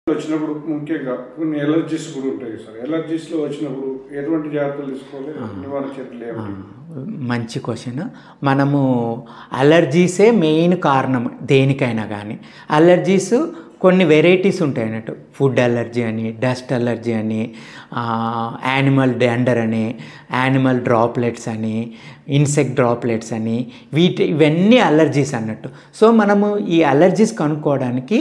వచ్చినప్పుడు ముఖ్యంగా కొన్ని ఎలర్జీస్ కూడా ఉంటాయి సార్. ఎలర్జీస్లో వచ్చినప్పుడు ఎటువంటి జాగ్రత్తలు తీసుకోవాలి, నివారణ చర్యలు ఏమిటి? మంచి క్వశ్చన్. మనము అలర్జీసే మెయిన్ కారణం దేనికైనా కానీ. అలర్జీస్ కొన్ని వెరైటీస్ ఉంటాయి అన్నట్టు. ఫుడ్ అలర్జీ అని, డస్ట్ అలర్జీ అని, యానిమల్ డాండర్ అని, యానిమల్ డ్రాప్లెట్స్ అని, ఇన్సెక్ట్ డ్రాప్లెట్స్ అని, ఇవన్నీ అలర్జీస్ అన్నట్టు. సో మనము ఈ అలర్జీస్ కనుక్కోవడానికి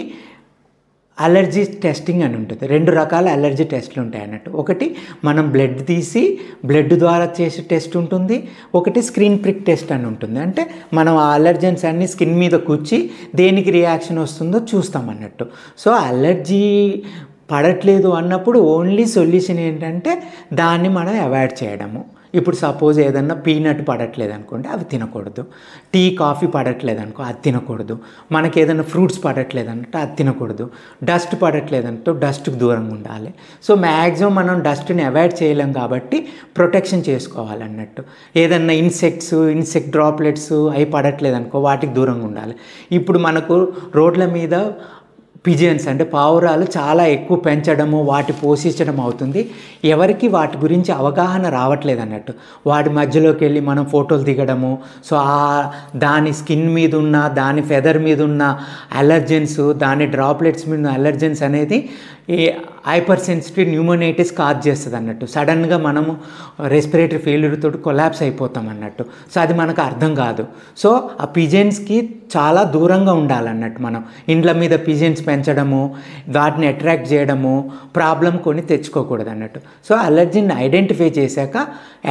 అలర్జీ టెస్టింగ్ అని ఉంటుంది. 2 రకాల అలర్జీ టెస్ట్లు ఉంటాయి అన్నట్టు. ఒకటి మనం బ్లడ్ తీసి బ్లడ్ ద్వారా చేసే టెస్ట్ ఉంటుంది. ఒకటి స్క్రీన్ ప్రిక్ టెస్ట్ అని ఉంటుంది. అంటే మనం ఆ అలర్జెన్స్ అన్ని స్కిన్ మీద కూర్చి దేనికి రియాక్షన్ వస్తుందో చూస్తాం అన్నట్టు. సో అలర్జీ పడట్లేదు అన్నప్పుడు ఓన్లీ సొల్యూషన్ ఏంటంటే దాన్ని మనం అవాయిడ్ చేయడము. ఇప్పుడు సపోజ్ ఏదన్నా పీనట్ పడట్లేదు అనుకోండి, అవి తినకూడదు. టీ కాఫీ పడట్లేదు అనుకో, అది తినకూడదు. మనకి ఏదైనా ఫ్రూట్స్ పడట్లేదు అంటే అది తినకూడదు. డస్ట్ పడట్లేదంటే డస్ట్కి దూరంగా ఉండాలి. సో మ్యాక్సిమం మనం డస్ట్ని అవాయిడ్ చేయలేం కాబట్టి ప్రొటెక్షన్ చేసుకోవాలన్నట్టు. ఏదన్నా ఇన్సెక్ట్ డ్రాప్లెట్స్ అవి పడట్లేదు అనుకో, వాటికి దూరంగా ఉండాలి. ఇప్పుడు మనకు రోడ్ల మీద పిజియన్స్ అంటే పావురాలు చాలా ఎక్కువ పెంచడము, వాటి పోషించడం అవుతుంది. ఎవరికి వాటి గురించి అవగాహన రావట్లేదు అన్నట్టు. వాటి మధ్యలోకి వెళ్ళి మనం ఫోటోలు దిగడము. సో దాని స్కిన్ మీద ఉన్న, దాని ఫెదర్ మీద ఉన్న అలర్జెన్స్, దాని డ్రాప్లెట్స్ మీద ఉన్న అలర్జెన్స్ అనేది ఈ హైపర్ సెన్సిటివ్ న్యూమోనైటిస్ కాజ్ చేస్తుంది అన్నట్టు. సడన్గా మనము రెస్పిరేటరీ ఫెయిల్యూర్ తోటి కొలాప్స్ అయిపోతాం అన్నట్టు. సో అది మనకు అర్థం కాదు. సో ఆ పిజన్స్ చాలా దూరంగా ఉండాలన్నట్టు. మనం ఇండ్ల మీద పిజన్స్ పెంచడము, వాటిని అట్రాక్ట్ చేయడము, ప్రాబ్లం కొని తెచ్చుకోకూడదు అన్నట్టు. సో అలర్జీని ఐడెంటిఫై చేశాక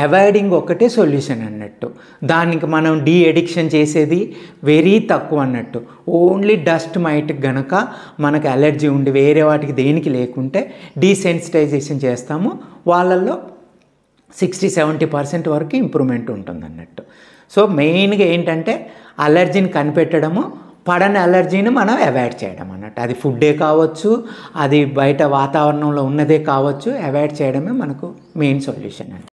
అవాయిడింగ్ ఒకటే సొల్యూషన్ అన్నట్టు. దానికి మనం డీ అడిక్షన్ చేసేది వెరీ తక్కువ అన్నట్టు. ఓన్లీ డస్ట్ మైట్కి గనక మనకు అలర్జీ ఉండి వేరే వాటికి దేనికి లేకుంటే డీసెన్సిటైజేషన్ చేస్తాము. వాళ్ళల్లో 60-70% వరకు ఇంప్రూవ్మెంట్ ఉంటుంది అన్నట్టు. సో మెయిన్గా ఏంటంటే అలర్జీని కనిపెట్టడము, పడని అలర్జీని మనం అవాయిడ్ చేయడం అన్నట్టు. అది ఫుడ్డే కావచ్చు, అది బయట వాతావరణంలో ఉన్నదే కావచ్చు, అవాయిడ్ చేయడమే మనకు మెయిన్ సొల్యూషన్ అండి.